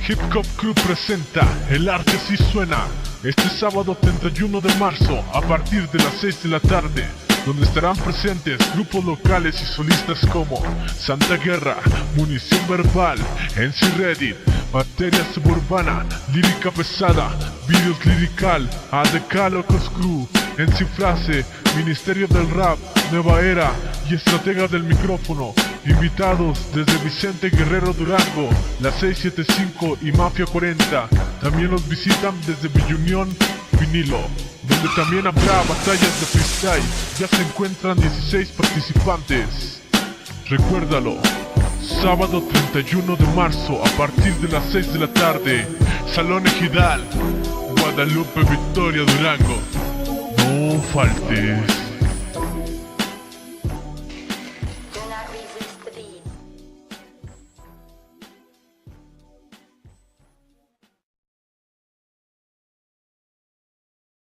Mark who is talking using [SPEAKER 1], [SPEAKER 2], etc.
[SPEAKER 1] Hip Hop Crew presenta El Arte Así Suena este sábado 31 de marzo a partir de las 6 de la tarde, donde estarán presentes grupos locales y solistas como Santa Guerra, Munición Verbal, MC Reddit, Materia Suburbana, Lírica Pesada, Videos Lirical, ADK Locos Crew, MC Frase, Ministerio del Rap, Nueva Era y Estratega del Micrófono. Invitados desde Vicente Guerrero Durango, la 675 y Mafia 40. También los visitan desde Villunión Vinilo, donde también habrá batallas de freestyle. Ya se encuentran 16 participantes. Recuérdalo, sábado 31 de marzo a partir de las 6 de la tarde, Salón Ejidal, Guadalupe, Victoria, Durango. No faltes.